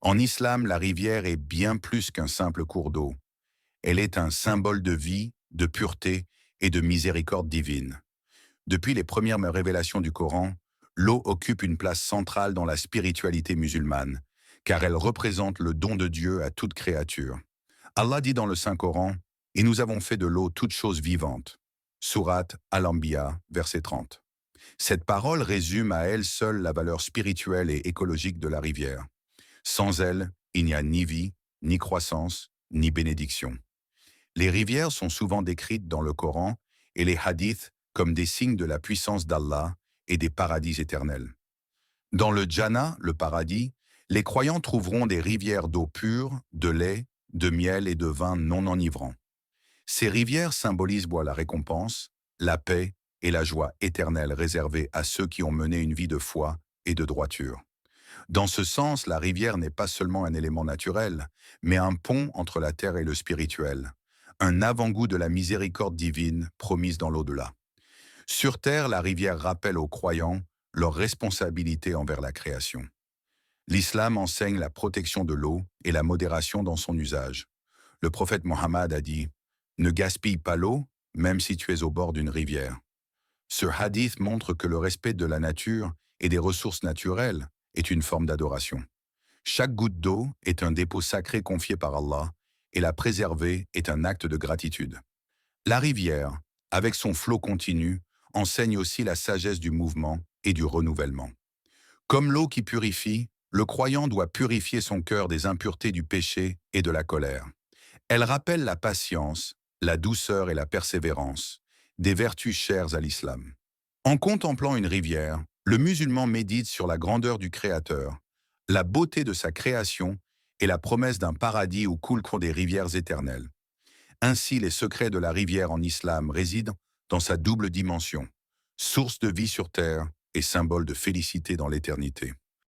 En islam, la rivière est bien plus qu'un simple cours d'eau. Elle est un symbole de vie, de pureté et de miséricorde divine. Depuis les premières révélations du Coran, l'eau occupe une place centrale dans la spiritualité musulmane, car elle représente le don de Dieu à toute créature. Allah dit dans le Saint-Coran, « Et nous avons fait de l'eau toute chose vivante » Sourate Al-Anbiya, verset 30. Cette parole résume à elle seule la valeur spirituelle et écologique de la rivière. Sans elle, il n'y a ni vie, ni croissance, ni bénédiction. Les rivières sont souvent décrites dans le Coran et les hadiths comme des signes de la puissance d'Allah et des paradis éternels. Dans le Jannah, le paradis, les croyants trouveront des rivières d'eau pure, de lait, de miel et de vin non enivrant. Ces rivières symbolisent la récompense, la paix et la joie éternelle réservée à ceux qui ont mené une vie de foi et de droiture. Dans ce sens, la rivière n'est pas seulement un élément naturel, mais un pont entre la terre et le spirituel, un avant-goût de la miséricorde divine promise dans l'au-delà. Sur terre, la rivière rappelle aux croyants leur responsabilité envers la création. L'islam enseigne la protection de l'eau et la modération dans son usage. Le prophète Mohammed a dit « Ne gaspille pas l'eau, même si tu es au bord d'une rivière ». Ce hadith montre que le respect de la nature et des ressources naturelles est une forme d'adoration. Chaque goutte d'eau est un dépôt sacré confié par Allah et la préserver est un acte de gratitude. La rivière, avec son flot continu, enseigne aussi la sagesse du mouvement et du renouvellement. Comme l'eau qui purifie, le croyant doit purifier son cœur des impuretés du péché et de la colère. Elle rappelle la patience, la douceur et la persévérance, des vertus chères à l'islam. En contemplant une rivière, le musulman médite sur la grandeur du Créateur, la beauté de sa création et la promesse d'un paradis où coulent des rivières éternelles. Ainsi, les secrets de la rivière en islam résident dans sa double dimension, source de vie sur terre et symbole de félicité dans l'éternité.